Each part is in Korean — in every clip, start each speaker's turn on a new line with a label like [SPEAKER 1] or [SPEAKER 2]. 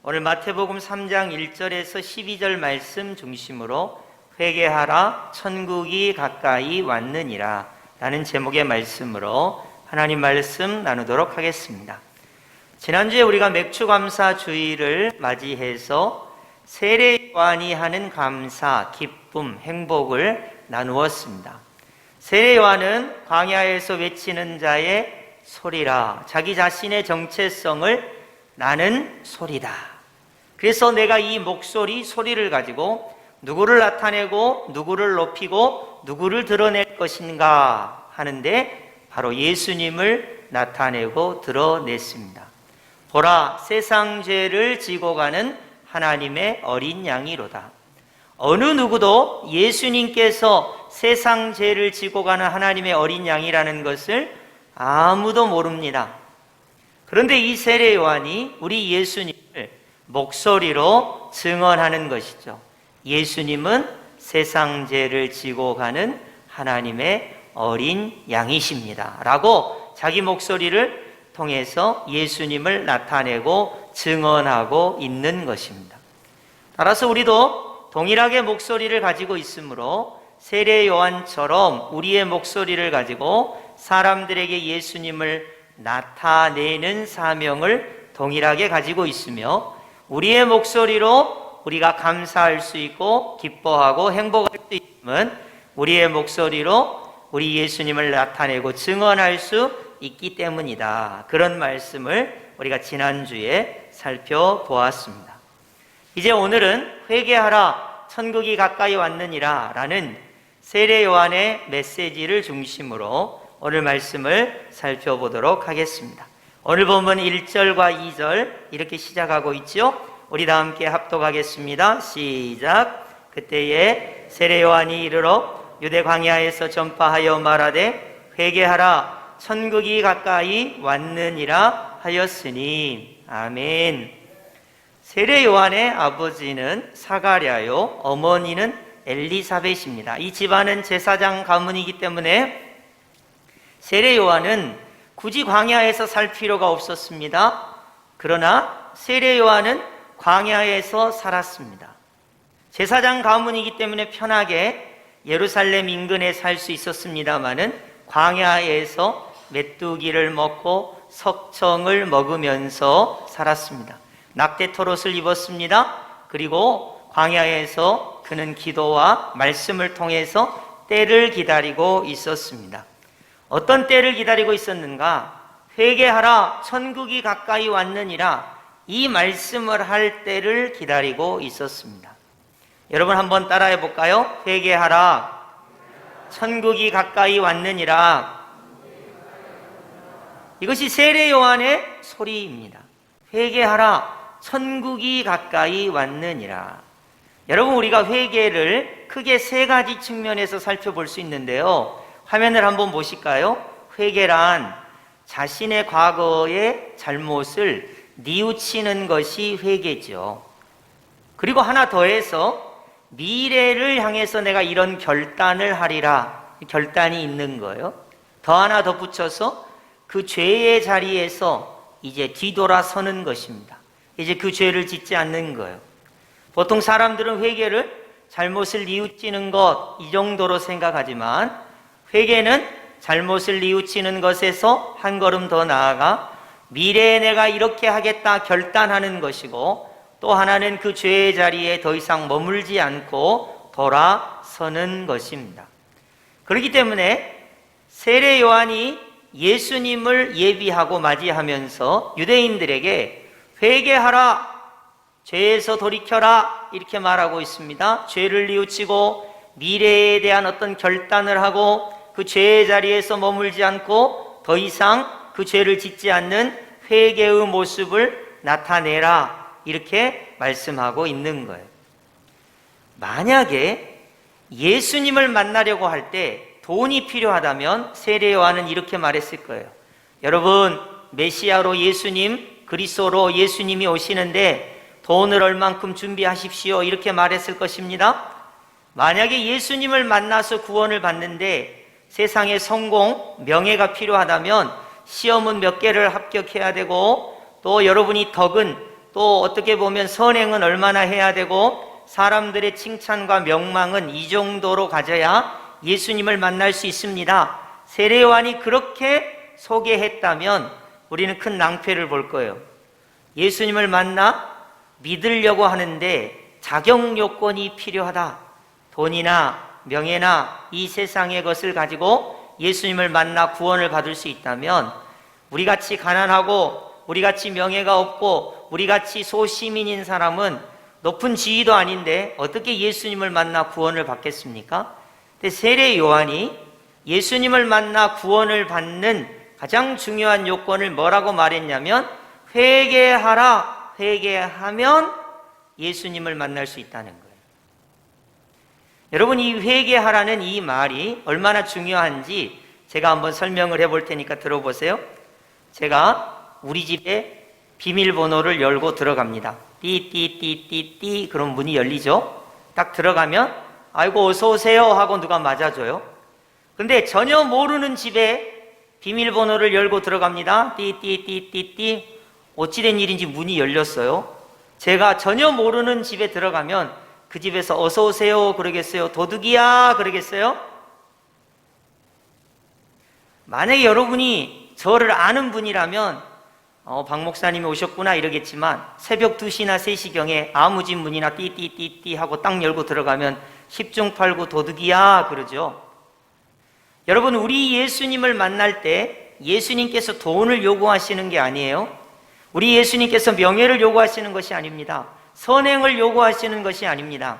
[SPEAKER 1] 오늘 마태복음 3장 1절에서 12절 말씀 중심으로 회개하라 천국이 가까이 왔느니라 라는 제목의 말씀으로 하나님 말씀 나누도록 하겠습니다. 지난주에 우리가 맥주감사 주일을 맞이해서 세례 요한이 하는 감사, 기쁨, 행복을 나누었습니다. 세례 요한은 광야에서 외치는 자의 소리라, 자기 자신의 정체성을 나는 소리다. 그래서 내가 이 목소리, 소리를 가지고 누구를 나타내고 누구를 높이고 누구를 드러낼 것인가 하는데 바로 예수님을 나타내고 드러냈습니다. 보라, 세상 죄를 지고 가는 하나님의 어린 양이로다. 어느 누구도 예수님께서 세상 죄를 지고 가는 하나님의 어린 양이라는 것을 아무도 모릅니다. 그런데 이 세례 요한이 우리 예수님을 목소리로 증언하는 것이죠. 예수님은 세상 죄를 지고 가는 하나님의 어린 양이십니다 라고 자기 목소리를 통해서 예수님을 나타내고 증언하고 있는 것입니다. 따라서 우리도 동일하게 목소리를 가지고 있으므로 세례 요한처럼 우리의 목소리를 가지고 사람들에게 예수님을 나타내는 사명을 동일하게 가지고 있으며 우리의 목소리로 우리가 감사할 수 있고 기뻐하고 행복할 수 있으면 우리의 목소리로 우리 예수님을 나타내고 증언할 수 있기 때문이다. 그런 말씀을 우리가 지난주에 살펴보았습니다. 이제 오늘은 회개하라 천국이 가까이 왔느니라 라는 세례 요한의 메시지를 중심으로 오늘 말씀을 살펴보도록 하겠습니다. 오늘 본문 1절과 2절 이렇게 시작하고 있죠. 우리 다 함께 합독하겠습니다. 시작. 그때에 세례 요한이 이르러 유대 광야에서 전파하여 말하되 회개하라 천국이 가까이 왔느니라 하였으니. 아멘. 세례 요한의 아버지는 사가랴요, 어머니는 엘리사벳입니다. 이 집안은 제사장 가문이기 때문에 세례 요한은 굳이 광야에서 살 필요가 없었습니다. 그러나 세례 요한은 광야에서 살았습니다. 제사장 가문이기 때문에 편하게 예루살렘 인근에 살 수 있었습니다마는 광야에서 메뚜기를 먹고 석청을 먹으면서 살았습니다. 낙태토롯을 입었습니다. 그리고 광야에서 그는 기도와 말씀을 통해서 때를 기다리고 있었습니다. 어떤 때를 기다리고 있었는가? 회개하라 천국이 가까이 왔느니라 이 말씀을 할 때를 기다리고 있었습니다. 여러분 한번 따라해 볼까요? 회개하라 천국이 가까이 왔느니라. 이것이 세례 요한의 소리입니다. 회개하라 천국이 가까이 왔느니라. 여러분 우리가 회개를 크게 세 가지 측면에서 살펴볼 수 있는데요. 화면을 한번 보실까요? 회개란 자신의 과거의 잘못을 뉘우치는 것이 회개죠. 그리고 하나 더해서 미래를 향해서 내가 이런 결단을 하리라, 결단이 있는 거예요. 더 하나 덧붙여서 그 죄의 자리에서 이제 뒤돌아서는 것입니다. 이제 그 죄를 짓지 않는 거예요. 보통 사람들은 회개를 잘못을 뉘우치는 것 이 정도로 생각하지만 회개는 잘못을 뉘우치는 것에서 한 걸음 더 나아가 미래에 내가 이렇게 하겠다 결단하는 것이고, 또 하나는 그 죄의 자리에 더 이상 머물지 않고 돌아서는 것입니다. 그렇기 때문에 세례 요한이 예수님을 예비하고 맞이하면서 유대인들에게 회개하라, 죄에서 돌이켜라 이렇게 말하고 있습니다. 죄를 뉘우치고 미래에 대한 어떤 결단을 하고 그 죄의 자리에서 머물지 않고 더 이상 그 죄를 짓지 않는 회개의 모습을 나타내라 이렇게 말씀하고 있는 거예요. 만약에 예수님을 만나려고 할 때 돈이 필요하다면 세례 요한은 이렇게 말했을 거예요. 여러분 메시아로 예수님, 그리스도로 예수님이 오시는데 돈을 얼만큼 준비하십시오 이렇게 말했을 것입니다. 만약에 예수님을 만나서 구원을 받는데 세상의 성공, 명예가 필요하다면 시험은 몇 개를 합격해야 되고 또 여러분이 덕은 또 어떻게 보면 선행은 얼마나 해야 되고 사람들의 칭찬과 명망은 이 정도로 가져야 예수님을 만날 수 있습니다. 세례 요한이 그렇게 소개했다면 우리는 큰 낭패를 볼 거예요. 예수님을 만나 믿으려고 하는데 자격 요건이 필요하다. 돈이나 명예나 이 세상의 것을 가지고 예수님을 만나 구원을 받을 수 있다면 우리같이 가난하고 우리같이 명예가 없고 우리같이 소시민인 사람은 높은 지위도 아닌데 어떻게 예수님을 만나 구원을 받겠습니까? 근데 세례 요한이 예수님을 만나 구원을 받는 가장 중요한 요건을 뭐라고 말했냐면 회개하라. 회개하면 예수님을 만날 수 있다는 거예요. 여러분, 이 회개하라는 이 말이 얼마나 중요한지 제가 한번 설명을 해볼 테니까 들어보세요. 제가 우리 집에 비밀번호를 열고 들어갑니다. 띠띠띠띠띠 그럼 문이 열리죠. 딱 들어가면 아이고 어서 오세요 하고 누가 맞아줘요. 근데 전혀 모르는 집에 비밀번호를 열고 들어갑니다. 띠띠띠띠띠 어찌된 일인지 문이 열렸어요. 제가 전혀 모르는 집에 들어가면 그 집에서 어서 오세요 그러겠어요? 도둑이야 그러겠어요? 만약에 여러분이 저를 아는 분이라면 박 목사님이 오셨구나 이러겠지만 새벽 2시나 3시경에 아무 집 문이나 띠띠띠띠 하고 딱 열고 들어가면 10중 8구 도둑이야 그러죠. 여러분, 우리 예수님을 만날 때 예수님께서 돈을 요구하시는 게 아니에요. 우리 예수님께서 명예를 요구하시는 것이 아닙니다. 선행을 요구하시는 것이 아닙니다.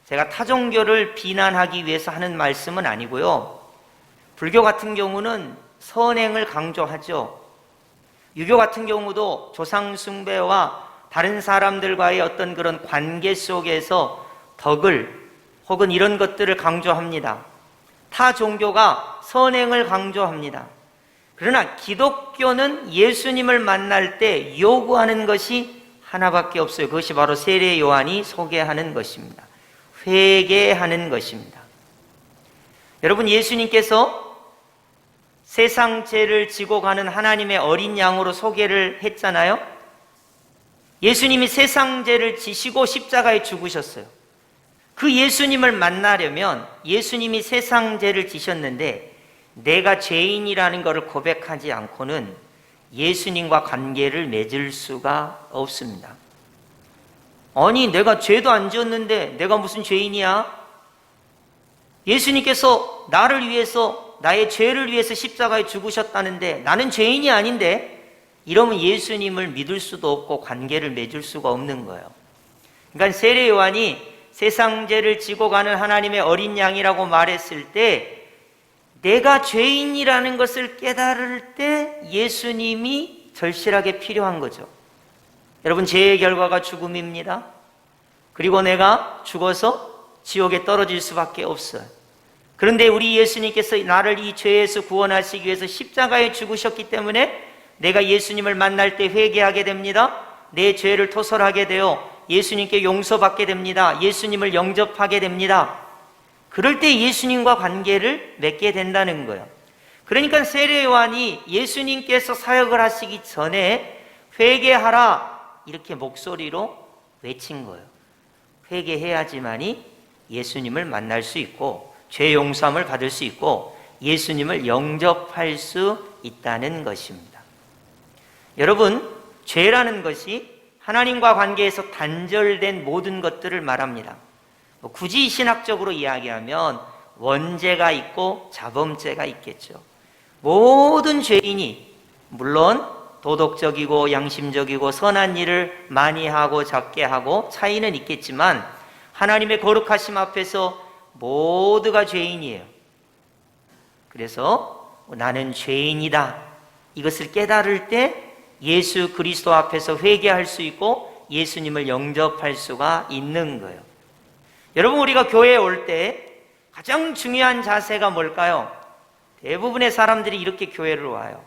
[SPEAKER 1] 제가 타종교를 비난하기 위해서 하는 말씀은 아니고요. 불교 같은 경우는 선행을 강조하죠. 유교 같은 경우도 조상 숭배와 다른 사람들과의 어떤 그런 관계 속에서 덕을 혹은 이런 것들을 강조합니다. 타 종교가 선행을 강조합니다. 그러나 기독교는 예수님을 만날 때 요구하는 것이 하나밖에 없어요. 그것이 바로 세례 요한이 소개하는 것입니다. 회개하는 것입니다. 여러분, 예수님께서 세상 죄를 지고 가는 하나님의 어린 양으로 소개를 했잖아요. 예수님이 세상 죄를 지시고 십자가에 죽으셨어요. 그 예수님을 만나려면 예수님이 세상 죄를 지셨는데 내가 죄인이라는 것을 고백하지 않고는 예수님과 관계를 맺을 수가 없습니다. 아니, 내가 죄도 안 지었는데 내가 무슨 죄인이야? 예수님께서 나를 위해서, 나의 죄를 위해서 십자가에 죽으셨다는데 나는 죄인이 아닌데, 이러면 예수님을 믿을 수도 없고 관계를 맺을 수가 없는 거예요. 그러니까 세례 요한이 세상 죄를 지고 가는 하나님의 어린 양이라고 말했을 때 내가 죄인이라는 것을 깨달을 때 예수님이 절실하게 필요한 거죠. 여러분, 죄의 결과가 죽음입니다. 그리고 내가 죽어서 지옥에 떨어질 수밖에 없어요. 그런데 우리 예수님께서 나를 이 죄에서 구원하시기 위해서 십자가에 죽으셨기 때문에 내가 예수님을 만날 때 회개하게 됩니다. 내 죄를 토설하게 되어 예수님께 용서받게 됩니다. 예수님을 영접하게 됩니다. 그럴 때 예수님과 관계를 맺게 된다는 거예요. 그러니까 세례 요한이 예수님께서 사역을 하시기 전에 회개하라 이렇게 목소리로 외친 거예요. 회개해야지만이 예수님을 만날 수 있고 죄 용서함을 받을 수 있고 예수님을 영접할 수 있다는 것입니다. 여러분, 죄라는 것이 하나님과 관계에서 단절된 모든 것들을 말합니다. 굳이 신학적으로 이야기하면 원죄가 있고 자범죄가 있겠죠. 모든 죄인이 물론 도덕적이고 양심적이고 선한 일을 많이 하고 적게 하고 차이는 있겠지만 하나님의 거룩하심 앞에서 모두가 죄인이에요. 그래서 나는 죄인이다, 이것을 깨달을 때 예수 그리스도 앞에서 회개할 수 있고 예수님을 영접할 수가 있는 거예요. 여러분, 우리가 교회에 올 때 가장 중요한 자세가 뭘까요? 대부분의 사람들이 이렇게 교회를 와요.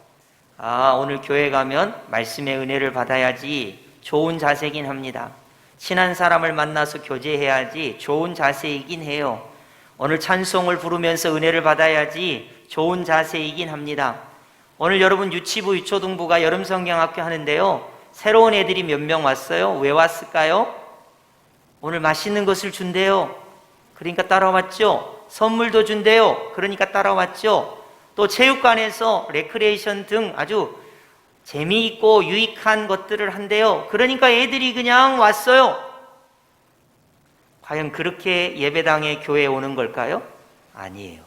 [SPEAKER 1] 오늘 교회 가면 말씀의 은혜를 받아야지, 좋은 자세이긴 합니다. 친한 사람을 만나서 교제해야지, 좋은 자세이긴 해요. 오늘 찬송을 부르면서 은혜를 받아야지, 좋은 자세이긴 합니다. 오늘 여러분 유치부, 유초등부가 여름성경학교 하는데요, 새로운 애들이 몇 명 왔어요. 왜 왔을까요? 오늘 맛있는 것을 준대요. 그러니까 따라왔죠. 선물도 준대요. 그러니까 따라왔죠. 또 체육관에서 레크레이션 등 아주 재미있고 유익한 것들을 한대요. 그러니까 애들이 그냥 왔어요. 과연 그렇게 예배당에 교회에 오는 걸까요? 아니에요.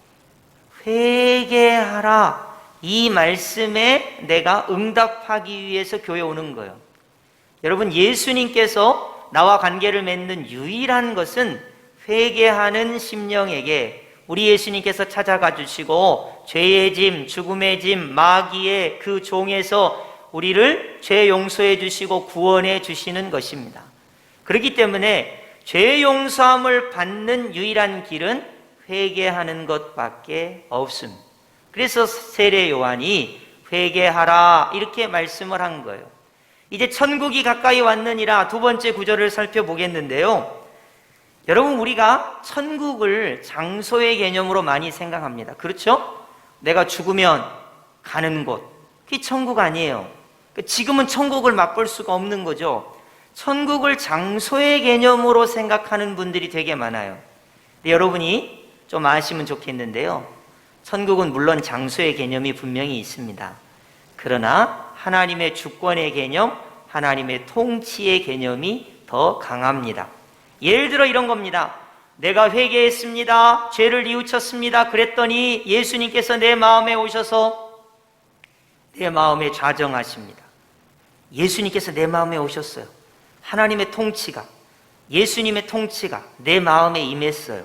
[SPEAKER 1] 회개하라. 이 말씀에 내가 응답하기 위해서 교회에 오는 거예요. 여러분, 예수님께서 나와 관계를 맺는 유일한 것은 회개하는 심령에게 우리 예수님께서 찾아가 주시고 죄의 짐, 죽음의 짐, 마귀의 그 종에서 우리를 죄 용서해 주시고 구원해 주시는 것입니다. 그렇기 때문에 죄 용서함을 받는 유일한 길은 회개하는 것밖에 없습니다. 그래서 세례 요한이 회개하라 이렇게 말씀을 한 거예요. 이제 천국이 가까이 왔느니라 두 번째 구절을 살펴보겠는데요. 여러분, 우리가 천국을 장소의 개념으로 많이 생각합니다. 그렇죠? 내가 죽으면 가는 곳, 그게 천국 아니에요. 지금은 천국을 맛볼 수가 없는 거죠. 천국을 장소의 개념으로 생각하는 분들이 되게 많아요. 근데 여러분이 좀 아시면 좋겠는데요. 천국은 물론 장소의 개념이 분명히 있습니다. 그러나 하나님의 주권의 개념, 하나님의 통치의 개념이 더 강합니다. 예를 들어 이런 겁니다. 내가 회개했습니다. 죄를 뉘우쳤습니다. 그랬더니 예수님께서 내 마음에 오셔서 내 마음에 좌정하십니다. 예수님께서 내 마음에 오셨어요. 하나님의 통치가, 예수님의 통치가 내 마음에 임했어요.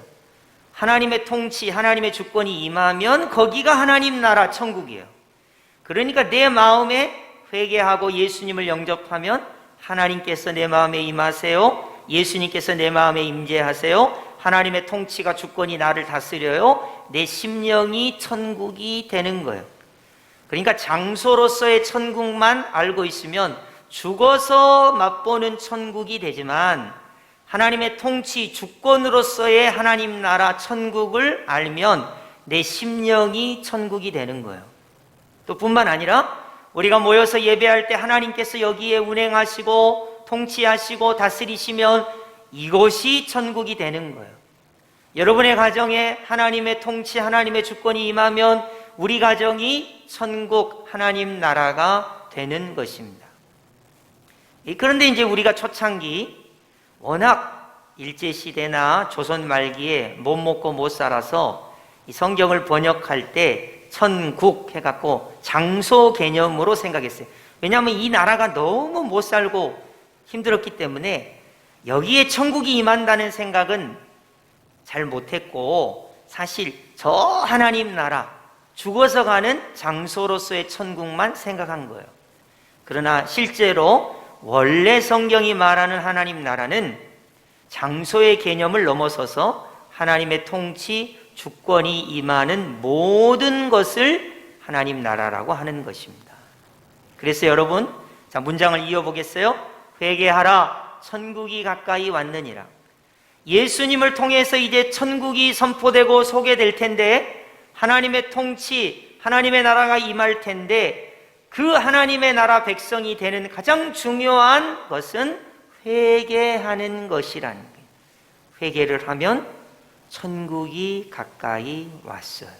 [SPEAKER 1] 하나님의 통치, 하나님의 주권이 임하면 거기가 하나님 나라 천국이에요. 그러니까 내 마음에 회개하고 예수님을 영접하면 하나님께서 내 마음에 임하세요. 예수님께서 내 마음에 임재하세요. 하나님의 통치가 주권이 나를 다스려요. 내 심령이 천국이 되는 거예요. 그러니까 장소로서의 천국만 알고 있으면 죽어서 맛보는 천국이 되지만 하나님의 통치, 주권으로서의 하나님 나라 천국을 알면 내 심령이 천국이 되는 거예요. 또 뿐만 아니라 우리가 모여서 예배할 때 하나님께서 여기에 운행하시고 통치하시고 다스리시면 이곳이 천국이 되는 거예요. 여러분의 가정에 하나님의 통치, 하나님의 주권이 임하면 우리 가정이 천국, 하나님 나라가 되는 것입니다. 그런데 이제 우리가 초창기 워낙 일제시대나 조선 말기에 못 먹고 못 살아서 이 성경을 번역할 때 천국 해갖고 장소 개념으로 생각했어요. 왜냐하면 이 나라가 너무 못 살고 힘들었기 때문에 여기에 천국이 임한다는 생각은 잘 못했고, 사실 저 하나님 나라, 죽어서 가는 장소로서의 천국만 생각한 거예요. 그러나 실제로 원래 성경이 말하는 하나님 나라는 장소의 개념을 넘어서서 하나님의 통치, 주권이 임하는 모든 것을 하나님 나라라고 하는 것입니다. 그래서 여러분, 자, 문장을 이어보겠어요? 회개하라, 천국이 가까이 왔느니라. 예수님을 통해서 이제 천국이 선포되고 소개될 텐데, 하나님의 통치, 하나님의 나라가 임할 텐데, 그 하나님의 나라 백성이 되는 가장 중요한 것은 회개하는 것이라는 거예요. 회개를 하면 천국이 가까이 왔어요.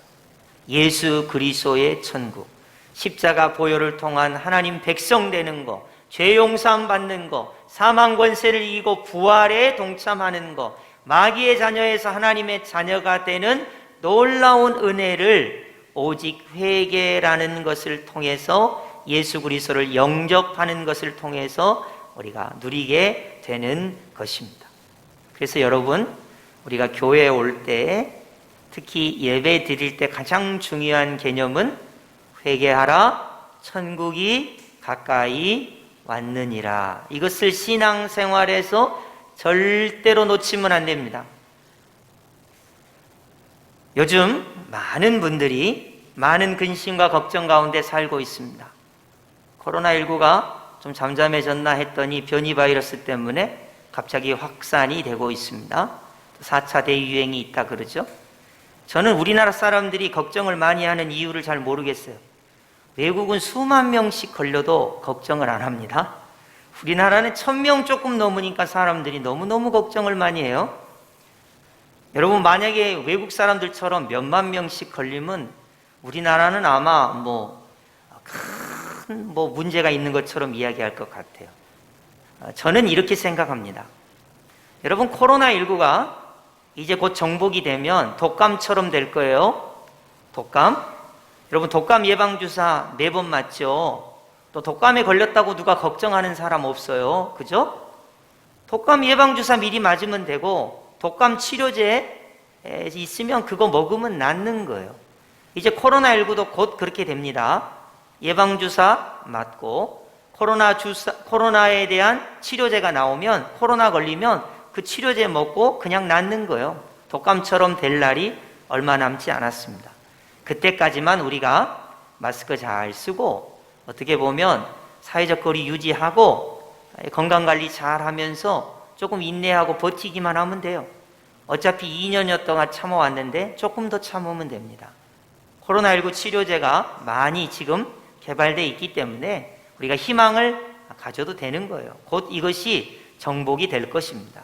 [SPEAKER 1] 예수 그리스도의 천국, 십자가 보혈을 통한 하나님 백성 되는 것, 죄 용서함 받는 것, 사망 권세를 이기고 부활에 동참하는 것, 마귀의 자녀에서 하나님의 자녀가 되는 놀라운 은혜를 오직 회개라는 것을 통해서, 예수 그리스도를 영접하는 것을 통해서 우리가 누리게 되는 것입니다. 그래서 여러분, 우리가 교회에 올 때, 특히 예배 드릴 때 가장 중요한 개념은 회개하라, 천국이 가까이 왔느니라. 이것을 신앙생활에서 절대로 놓치면 안 됩니다. 요즘 많은 분들이 많은 근심과 걱정 가운데 살고 있습니다. 코로나19가 좀 잠잠해졌나 했더니 변이 바이러스 때문에 갑자기 확산이 되고 있습니다. 4차 대유행이 있다 그러죠. 저는 우리나라 사람들이 걱정을 많이 하는 이유를 잘 모르겠어요. 외국은 수만 명씩 걸려도 걱정을 안 합니다. 우리나라는 1000명 조금 넘으니까 사람들이 너무너무 걱정을 많이 해요. 여러분, 만약에 외국 사람들처럼 몇만 명씩 걸리면 우리나라는 아마 큰 문제가 있는 것처럼 이야기할 것 같아요. 저는 이렇게 생각합니다. 여러분, 코로나19가 이제 곧 정복이 되면 독감처럼 될 거예요. 독감. 여러분, 독감 예방주사 매번 맞죠? 또 독감에 걸렸다고 누가 걱정하는 사람 없어요. 그죠? 독감 예방주사 미리 맞으면 되고, 독감 치료제 있으면 그거 먹으면 낫는 거예요. 이제 코로나19도 곧 그렇게 됩니다. 예방주사 맞고, 코로나에 대한 치료제가 나오면, 코로나 걸리면 그 치료제 먹고 그냥 낫는 거예요. 독감처럼 될 날이 얼마 남지 않았습니다. 그때까지만 우리가 마스크 잘 쓰고, 어떻게 보면 사회적 거리 유지하고 건강관리 잘 하면서 조금 인내하고 버티기만 하면 돼요. 어차피 2년여 동안 참아왔는데 조금 더 참으면 됩니다. 코로나19 치료제가 많이 지금 개발되어 있기 때문에 우리가 희망을 가져도 되는 거예요. 곧 이것이 정복이 될 것입니다.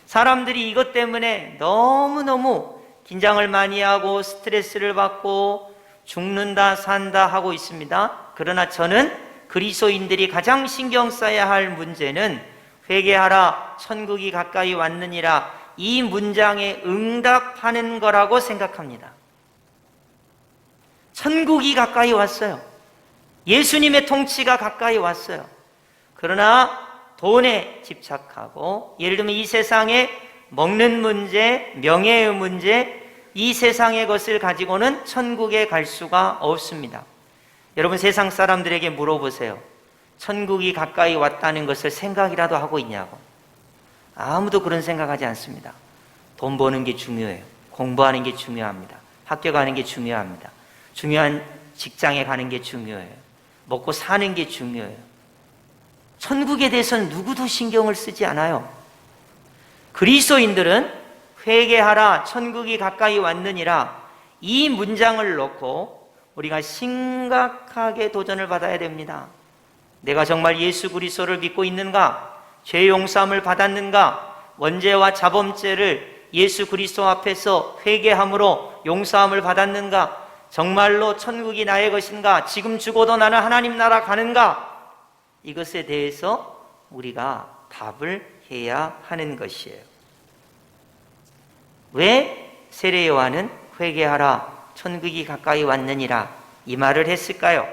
[SPEAKER 1] 사람들이 이것 때문에 너무너무 긴장을 많이 하고 스트레스를 받고 죽는다 산다 하고 있습니다. 그러나 저는 그리스도인들이 가장 신경 써야 할 문제는 회개하라 천국이 가까이 왔느니라, 이 문장에 응답하는 거라고 생각합니다. 천국이 가까이 왔어요. 예수님의 통치가 가까이 왔어요. 그러나 돈에 집착하고, 예를 들면 이 세상에 먹는 문제, 명예의 문제, 이 세상의 것을 가지고는 천국에 갈 수가 없습니다. 여러분, 세상 사람들에게 물어보세요. 천국이 가까이 왔다는 것을 생각이라도 하고 있냐고. 아무도 그런 생각하지 않습니다. 돈 버는 게 중요해요. 공부하는 게 중요합니다. 학교 가는 게 중요합니다. 중요한 직장에 가는 게 중요해요. 먹고 사는 게 중요해요. 천국에 대해서는 누구도 신경을 쓰지 않아요. 그리스도인들은 회개하라 천국이 가까이 왔느니라, 이 문장을 놓고 우리가 심각하게 도전을 받아야 됩니다. 내가 정말 예수 그리스도를 믿고 있는가? 죄 용서함을 받았는가? 원죄와 자범죄를 예수 그리스도 앞에서 회개함으로 용서함을 받았는가? 정말로 천국이 나의 것인가? 지금 죽어도 나는 하나님 나라 가는가? 이것에 대해서 우리가 답을 해야 하는 것이에요. 왜 세례 요한은 회개하라 천국이 가까이 왔느니라 이 말을 했을까요?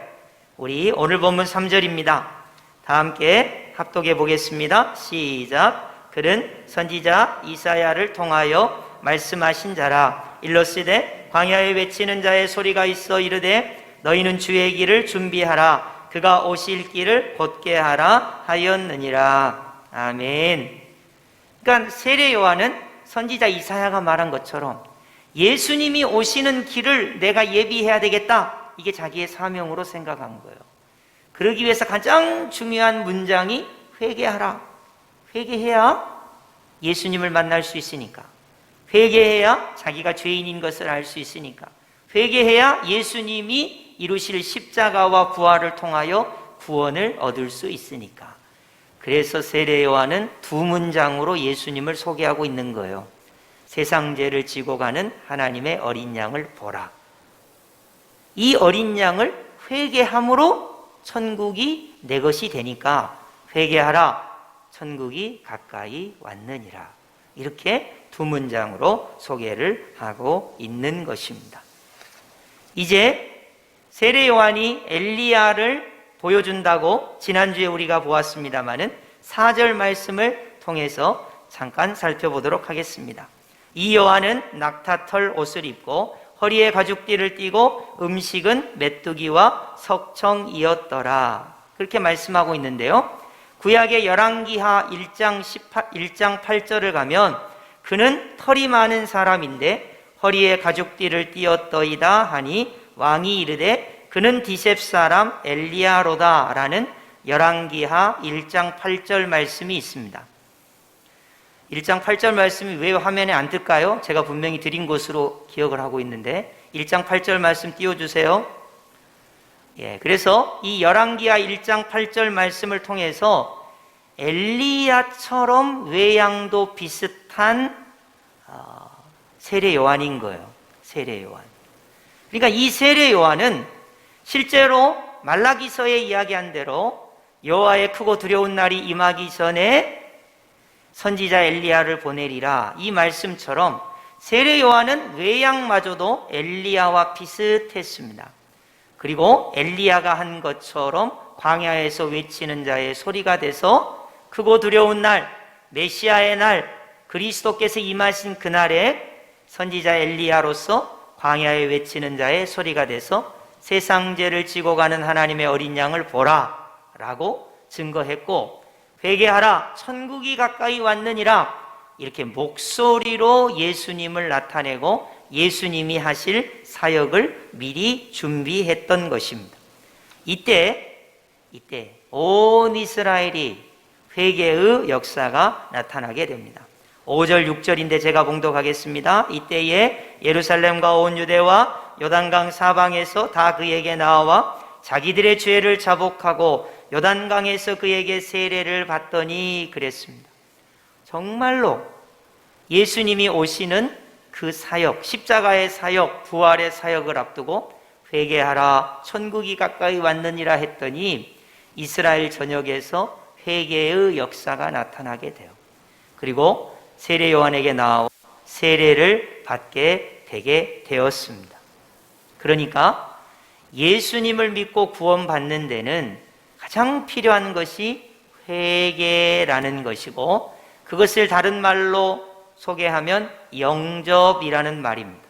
[SPEAKER 1] 우리 오늘 본문 3절입니다. 다 함께 합독해 보겠습니다. 시작. 그는 선지자 이사야를 통하여 말씀하신 자라. 일러스되 광야에 외치는 자의 소리가 있어 이르되 너희는 주의 길을 준비하라. 그가 오실 길을 곧게 하라 하였느니라. 아멘. 그러니까 세례 요한은 선지자 이사야가 말한 것처럼 예수님이 오시는 길을 내가 예비해야 되겠다, 이게 자기의 사명으로 생각한 거예요. 그러기 위해서 가장 중요한 문장이 회개하라. 회개해야 예수님을 만날 수 있으니까, 회개해야 자기가 죄인인 것을 알 수 있으니까, 회개해야 예수님이 이루실 십자가와 부활을 통하여 구원을 얻을 수 있으니까. 그래서 세례 요한은 두 문장으로 예수님을 소개하고 있는 거예요. 세상 죄를 지고 가는 하나님의 어린 양을 보라. 이 어린 양을 회개함으로 천국이 내 것이 되니까 회개하라 천국이 가까이 왔느니라. 이렇게 두 문장으로 소개를 하고 있는 것입니다. 이제 세례 요한이 엘리야를 보여준다고 지난주에 우리가 보았습니다마는 4절 말씀을 통해서 잠깐 살펴보도록 하겠습니다. 이 요한은 낙타털 옷을 입고 허리에 가죽띠를 띠고 음식은 메뚜기와 석청이었더라. 그렇게 말씀하고 있는데요. 구약의 열왕기하 1장 8절을 가면 그는 털이 많은 사람인데 허리에 가죽띠를 띠었더이다 하니 왕이 이르되 그는 디셉 사람 엘리야로다 라는 열왕기하 1장 8절 말씀이 있습니다. 1장 8절 말씀이 왜 화면에 안 뜰까요? 제가 분명히 드린 것으로 기억을 하고 있는데 1장 8절 말씀 띄워주세요. 그래서 이 열왕기하 1장 8절 말씀을 통해서 엘리야처럼 외양도 비슷한 세례 요한인 거예요. 세례 요한. 그러니까 이 세례 요한은 실제로 말라기서에 이야기한 대로 여호와의 크고 두려운 날이 임하기 전에 선지자 엘리야를 보내리라, 이 말씀처럼 세례 요한은 외양마저도 엘리야와 비슷했습니다. 그리고 엘리야가 한 것처럼 광야에서 외치는 자의 소리가 돼서 크고 두려운 날, 메시아의 날, 그리스도께서 임하신 그날에 선지자 엘리야로서 광야에 외치는 자의 소리가 돼서 세상 죄를 지고 가는 하나님의 어린 양을 보라 라고 증거했고, 회개하라 천국이 가까이 왔느니라, 이렇게 목소리로 예수님을 나타내고 예수님이 하실 사역을 미리 준비했던 것입니다. 이때 온 이스라엘이 회개의 역사가 나타나게 됩니다. 5절 6절인데 제가 봉독하겠습니다. 이때에 예루살렘과 온 유대와 요단강 사방에서 다 그에게 나와 자기들의 죄를 자복하고 요단강에서 그에게 세례를 받더니 그랬습니다. 정말로 예수님이 오시는 그 사역, 십자가의 사역, 부활의 사역을 앞두고 회개하라 천국이 가까이 왔느니라 했더니 이스라엘 전역에서 회개의 역사가 나타나게 돼요. 그리고 세례 요한에게 나와 세례를 받게 되게 되었습니다. 그러니까 예수님을 믿고 구원받는 데는 가장 필요한 것이 회개라는 것이고, 그것을 다른 말로 소개하면 영접이라는 말입니다.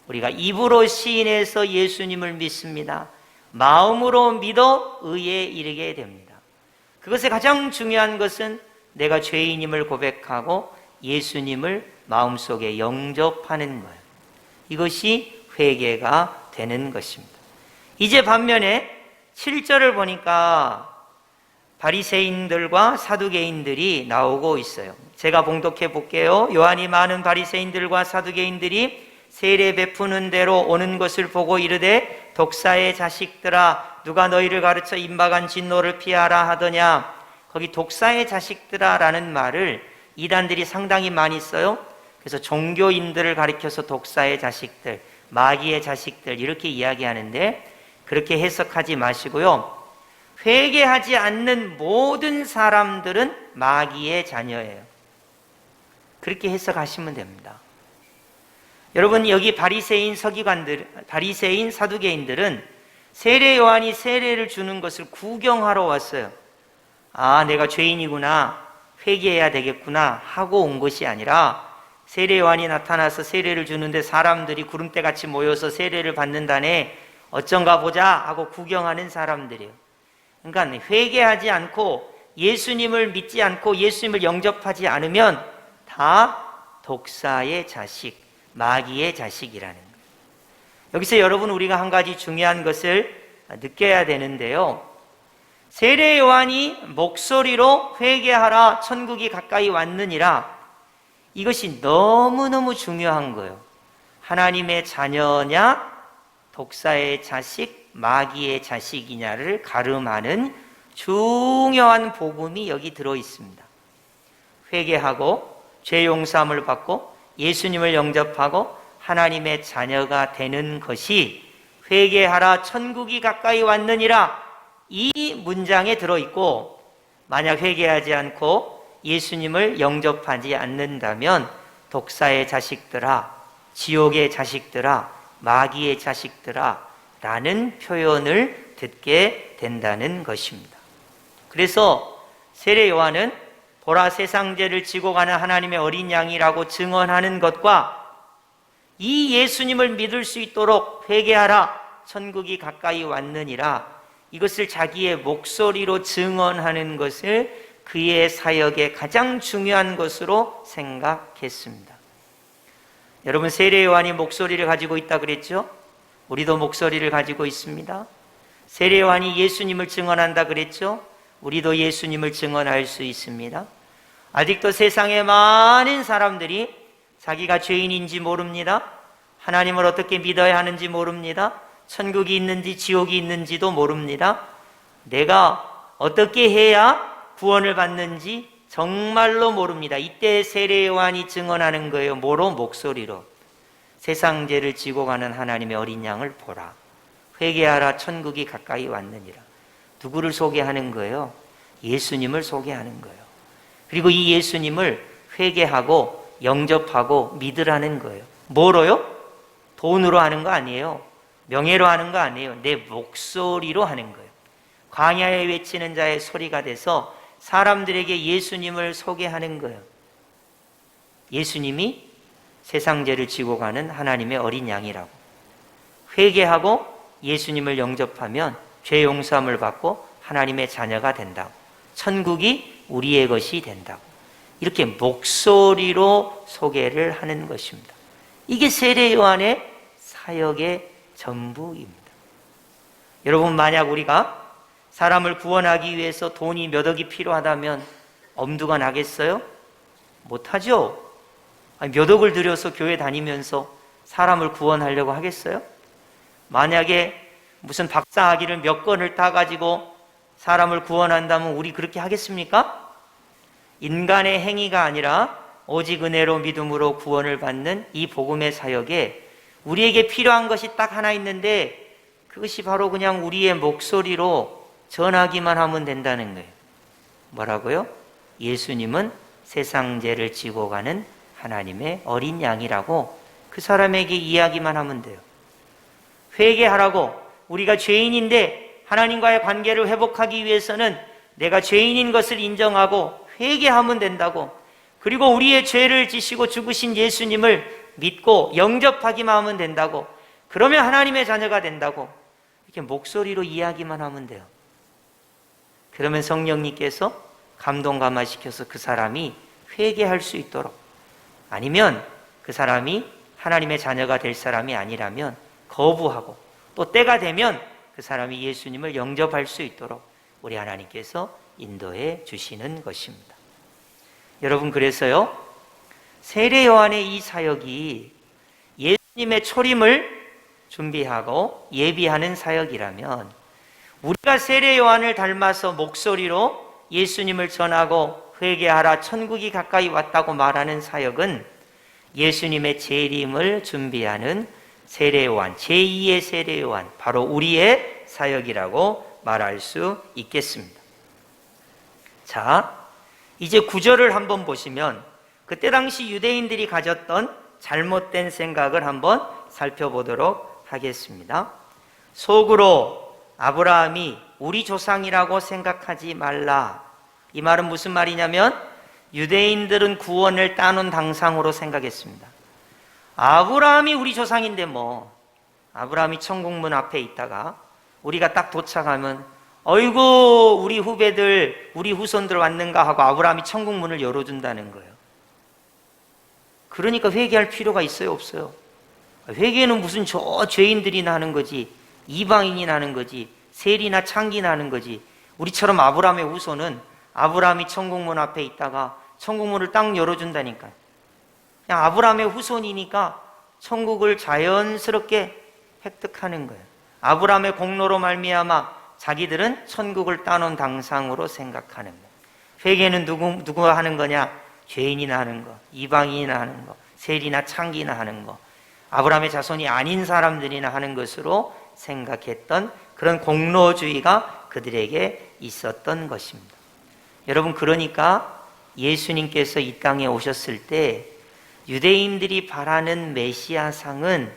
[SPEAKER 1] 우리가 입으로 시인해서 예수님을 믿습니다. 마음으로 믿어 의에 이르게 됩니다. 그것의 가장 중요한 것은 내가 죄인임을 고백하고 예수님을 마음속에 영접하는 거예요. 이것이 회개가 되는 것입니다. 이제 반면에 7절을 보니까 바리새인들과 사두개인들이 나오고 있어요. 제가 봉독해 볼게요. 요한이 많은 바리새인들과 사두개인들이 세례 베푸는 대로 오는 것을 보고 이르되 독사의 자식들아 누가 너희를 가르쳐 임박한 진노를 피하라 하더냐. 거기 독사의 자식들아 라는 말을 이단들이 상당히 많이 써요. 그래서 종교인들을 가리켜서 독사의 자식들, 마귀의 자식들 이렇게 이야기하는데, 그렇게 해석하지 마시고요. 회개하지 않는 모든 사람들은 마귀의 자녀예요. 그렇게 해석하시면 됩니다. 여러분, 여기 바리새인 사두개인들은 세례 요한이 세례를 주는 것을 구경하러 왔어요. 아, 내가 죄인이구나, 회개해야 되겠구나 하고 온 것이 아니라 세례 요한이 나타나서 세례를 주는데 사람들이 구름대같이 모여서 세례를 받는다네, 어쩐가 보자 하고 구경하는 사람들이에요. 그러니까 회개하지 않고 예수님을 믿지 않고 예수님을 영접하지 않으면 다 독사의 자식, 마귀의 자식이라는 거예요. 여기서 여러분, 우리가 한 가지 중요한 것을 느껴야 되는데요. 세례 요한이 목소리로 회개하라 천국이 가까이 왔느니라, 이것이 너무너무 중요한 거예요. 하나님의 자녀냐 독사의 자식, 마귀의 자식이냐를 가름하는 중요한 복음이 여기 들어 있습니다. 회개하고 죄 용서함을 받고 예수님을 영접하고 하나님의 자녀가 되는 것이 회개하라 천국이 가까이 왔느니라, 이 문장에 들어있고, 만약 회개하지 않고 예수님을 영접하지 않는다면 독사의 자식들아, 지옥의 자식들아, 마귀의 자식들아 라는 표현을 듣게 된다는 것입니다. 그래서 세례 요한은 보라 세상 죄를 지고 가는 하나님의 어린 양이라고 증언하는 것과 이 예수님을 믿을 수 있도록 회개하라 천국이 가까이 왔느니라, 이것을 자기의 목소리로 증언하는 것을 그의 사역의 가장 중요한 것으로 생각했습니다. 여러분, 세례 요한이 목소리를 가지고 있다 그랬죠? 우리도 목소리를 가지고 있습니다. 세례 요한이 예수님을 증언한다 그랬죠? 우리도 예수님을 증언할 수 있습니다. 아직도 세상에 많은 사람들이 자기가 죄인인지 모릅니다. 하나님을 어떻게 믿어야 하는지 모릅니다. 천국이 있는지 지옥이 있는지도 모릅니다. 내가 어떻게 해야 구원을 받는지 정말로 모릅니다. 이때 세례 요한이 증언하는 거예요. 뭐로? 목소리로. 세상 죄를 지고 가는 하나님의 어린 양을 보라. 회개하라, 천국이 가까이 왔느니라. 누구를 소개하는 거예요? 예수님을 소개하는 거예요. 그리고 이 예수님을 회개하고 영접하고 믿으라는 거예요. 뭐로요? 돈으로 하는 거 아니에요. 명예로 하는 거 아니에요. 내 목소리로 하는 거예요. 광야에 외치는 자의 소리가 돼서 사람들에게 예수님을 소개하는 거예요. 예수님이 세상 죄를 지고 가는 하나님의 어린 양이라고. 회개하고 예수님을 영접하면 죄 용서함을 받고 하나님의 자녀가 된다고. 천국이 우리의 것이 된다고. 이렇게 목소리로 소개를 하는 것입니다. 이게 세례 요한의 사역의 전부입니다. 여러분, 만약 우리가 사람을 구원하기 위해서 돈이 몇 억이 필요하다면 엄두가 나겠어요? 못하죠. 몇 억을 들여서 교회 다니면서 사람을 구원하려고 하겠어요? 만약에 무슨 박사학위를 몇 권을 따가지고 사람을 구원한다면 우리 그렇게 하겠습니까? 인간의 행위가 아니라 오직 은혜로 믿음으로 구원을 받는 이 복음의 사역에 우리에게 필요한 것이 딱 하나 있는데 그것이 바로 그냥 우리의 목소리로 전하기만 하면 된다는 거예요. 뭐라고요? 예수님은 세상 죄를 지고 가는 하나님의 어린 양이라고 그 사람에게 이야기만 하면 돼요. 회개하라고. 우리가 죄인인데 하나님과의 관계를 회복하기 위해서는 내가 죄인인 것을 인정하고 회개하면 된다고. 그리고 우리의 죄를 지시고 죽으신 예수님을 믿고 영접하기만 하면 된다고. 그러면 하나님의 자녀가 된다고. 이렇게 목소리로 이야기만 하면 돼요. 그러면 성령님께서 감동 감화시켜서 그 사람이 회개할 수 있도록, 아니면 그 사람이 하나님의 자녀가 될 사람이 아니라면 거부하고, 또 때가 되면 그 사람이 예수님을 영접할 수 있도록 우리 하나님께서 인도해 주시는 것입니다. 여러분, 그래서요, 세례 요한의 이 사역이 예수님의 초림을 준비하고 예비하는 사역이라면, 우리가 세례 요한을 닮아서 목소리로 예수님을 전하고 회개하라, 천국이 가까이 왔다고 말하는 사역은 예수님의 재림을 준비하는 세례 요한, 제2의 세례 요한, 바로 우리의 사역이라고 말할 수 있겠습니다. 자, 이제 9절을 한번 보시면 그때 당시 유대인들이 가졌던 잘못된 생각을 한번 살펴보도록 하겠습니다. 속으로 아브라함이 우리 조상이라고 생각하지 말라. 이 말은 무슨 말이냐면, 유대인들은 구원을 따놓은 당상으로 생각했습니다. 아브라함이 우리 조상인데 뭐, 아브라함이 천국문 앞에 있다가 우리가 딱 도착하면 어이구 우리 후배들, 우리 후손들 왔는가 하고 아브라함이 천국문을 열어준다는 거예요. 그러니까 회개할 필요가 있어요, 없어요? 회개는 무슨 저 죄인들이나 하는 거지, 이방인이나 하는 거지, 세리나 창기나 하는 거지. 우리처럼 아브라함의 후손은 아브라함이 천국문 앞에 있다가 천국문을 딱 열어준다니까요. 그냥 아브라함의 후손이니까 천국을 자연스럽게 획득하는 거예요. 아브라함의 공로로 말미암아 자기들은 천국을 따놓은 당상으로 생각하는 거예요. 회개는 누구가 하는 거냐? 죄인이나 하는 거, 이방인이나 하는 거, 세리나 창기나 하는 거, 아브라함의 자손이 아닌 사람들이나 하는 것으로 생각했던 그런 공로주의가 그들에게 있었던 것입니다. 여러분, 그러니까 예수님께서 이 땅에 오셨을 때 유대인들이 바라는 메시아상은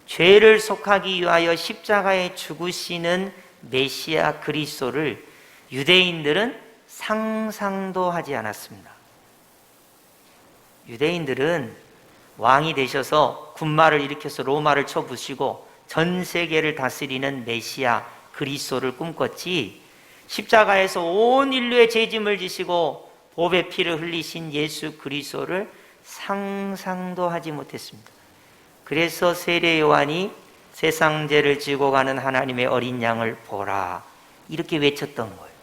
[SPEAKER 1] 죄를 속하기 위하여 십자가에 죽으시는 메시아 그리스도를 유대인들은 상상도 하지 않았습니다. 유대인들은 왕이 되셔서 군마를 일으켜서 로마를 쳐부시고 전 세계를 다스리는 메시아 그리스도를 꿈꿨지, 십자가에서 온 인류의 죄짐을 지시고 보배 피를 흘리신 예수 그리스도를 상상도 하지 못했습니다. 그래서 세례 요한이 세상 죄를 지고 가는 하나님의 어린 양을 보라, 이렇게 외쳤던 거예요.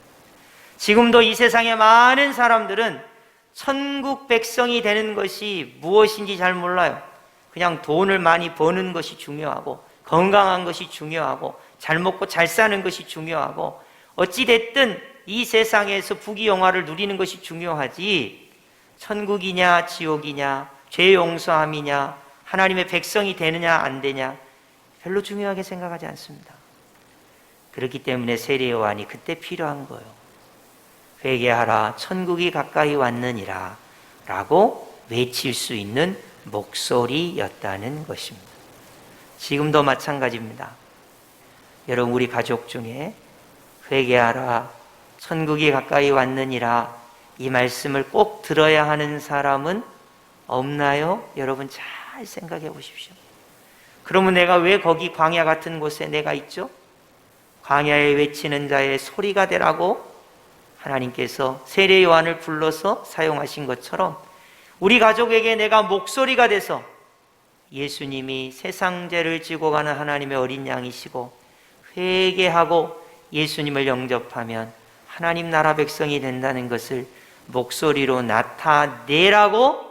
[SPEAKER 1] 지금도 이 세상의 많은 사람들은 천국 백성이 되는 것이 무엇인지 잘 몰라요. 그냥 돈을 많이 버는 것이 중요하고 건강한 것이 중요하고 잘 먹고 잘 사는 것이 중요하고 어찌됐든 이 세상에서 부귀영화를 누리는 것이 중요하지 천국이냐 지옥이냐 죄 용서함이냐 하나님의 백성이 되느냐 안 되냐 별로 중요하게 생각하지 않습니다. 그렇기 때문에 세례 요한이 그때 필요한 거예요. 회개하라 천국이 가까이 왔느니라 라고 외칠 수 있는 목소리였다는 것입니다. 지금도 마찬가지입니다. 여러분 우리 가족 중에 회개하라 천국이 가까이 왔느니라 이 말씀을 꼭 들어야 하는 사람은 없나요? 여러분 잘 생각해 보십시오. 그러면 내가 왜 거기 광야 같은 곳에 내가 있죠? 광야에 외치는 자의 소리가 되라고 하나님께서 세례 요한을 불러서 사용하신 것처럼 우리 가족에게 내가 목소리가 돼서 예수님이 세상 죄를 지고 가는 하나님의 어린 양이시고 회개하고 예수님을 영접하면 하나님 나라 백성이 된다는 것을 목소리로 나타내라고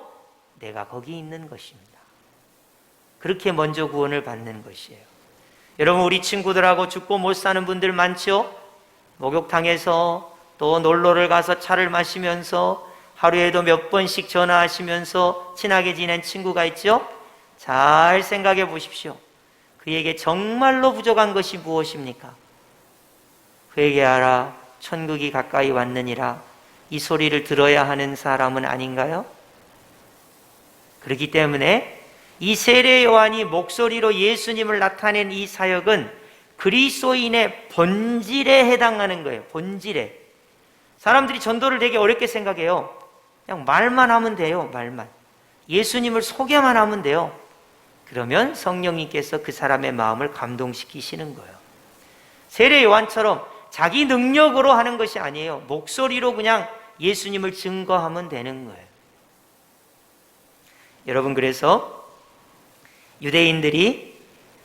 [SPEAKER 1] 내가 거기 있는 것입니다. 그렇게 먼저 구원을 받는 것이에요. 여러분 우리 친구들하고 죽고 못 사는 분들 많죠? 목욕탕에서 또 놀러를 가서 차를 마시면서 하루에도 몇 번씩 전화하시면서 친하게 지낸 친구가 있죠? 잘 생각해 보십시오. 그에게 정말로 부족한 것이 무엇입니까? 회개하라 천국이 가까이 왔느니라 이 소리를 들어야 하는 사람은 아닌가요? 그렇기 때문에 이 세례 요한이 목소리로 예수님을 나타낸 이 사역은 그리스도인의 본질에 해당하는 거예요. 본질에. 사람들이 전도를 되게 어렵게 생각해요. 그냥 말만 하면 돼요. 말만. 예수님을 소개만 하면 돼요. 그러면 성령님께서 그 사람의 마음을 감동시키시는 거예요. 세례 요한처럼 자기 능력으로 하는 것이 아니에요. 목소리로 그냥 예수님을 증거하면 되는 거예요. 여러분 그래서 유대인들이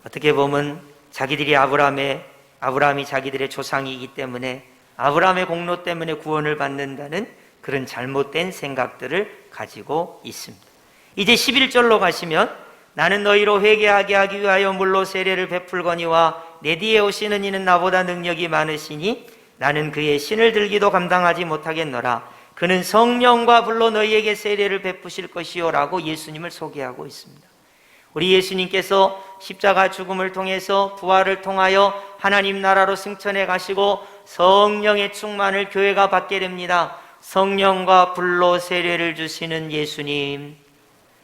[SPEAKER 1] 어떻게 보면 자기들이 아브라함이 자기들의 조상이기 때문에 아브라함의 공로 때문에 구원을 받는다는 그런 잘못된 생각들을 가지고 있습니다. 이제 11절로 가시면 나는 너희로 회개하게 하기 위하여 물로 세례를 베풀거니와 내 뒤에 오시는 이는 나보다 능력이 많으시니 나는 그의 신을 들기도 감당하지 못하겠노라. 그는 성령과 불로 너희에게 세례를 베푸실 것이요 라고 예수님을 소개하고 있습니다. 우리 예수님께서 십자가 죽음을 통해서 부활을 통하여 하나님 나라로 승천해 가시고 성령의 충만을 교회가 받게 됩니다. 성령과 불로 세례를 주시는 예수님,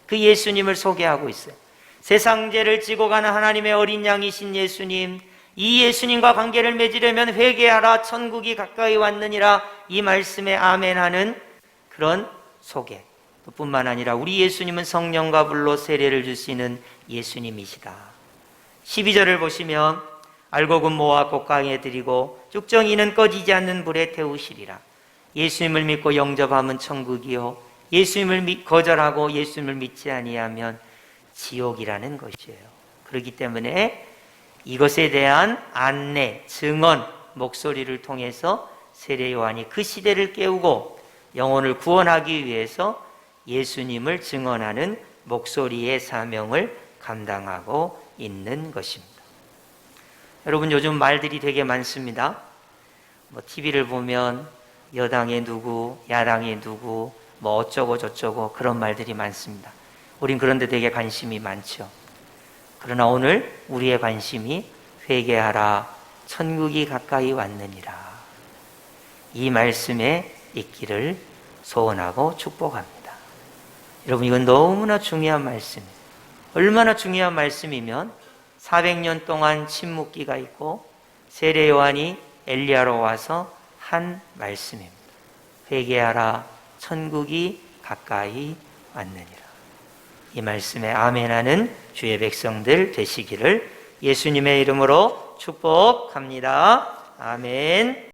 [SPEAKER 1] 그 예수님을 소개하고 있어요. 세상 죄를 지고 가는 하나님의 어린 양이신 예수님, 이 예수님과 관계를 맺으려면 회개하라 천국이 가까이 왔느니라 이 말씀에 아멘하는 그런 소개. 뿐만 아니라 우리 예수님은 성령과 불로 세례를 주시는 예수님이시다. 12절을 보시면 알곡은 모아 곡강에 드리고 쭉정이는 꺼지지 않는 불에 태우시리라. 예수님을 믿고 영접하면 천국이요 예수님을 거절하고 예수님을 믿지 아니하면 지옥이라는 것이에요. 그렇기 때문에 이것에 대한 안내, 증언, 목소리를 통해서 세례 요한이 그 시대를 깨우고 영혼을 구원하기 위해서 예수님을 증언하는 목소리의 사명을 감당하고 있는 것입니다. 여러분 요즘 말들이 되게 많습니다. TV를 보면 여당의 누구, 야당의 누구, 어쩌고 저쩌고 그런 말들이 많습니다. 우린 그런데 되게 관심이 많죠. 그러나 오늘 우리의 관심이 회개하라 천국이 가까이 왔느니라 이 말씀에 있기를 소원하고 축복합니다. 여러분 이건 너무나 중요한 말씀이에요. 얼마나 중요한 말씀이면 400년 동안 침묵기가 있고 세례 요한이 엘리야로 와서 한 말씀입니다. 회개하라 천국이 가까이 왔느니라. 이 말씀에 아멘하는 주의 백성들 되시기를 예수님의 이름으로 축복합니다. 아멘.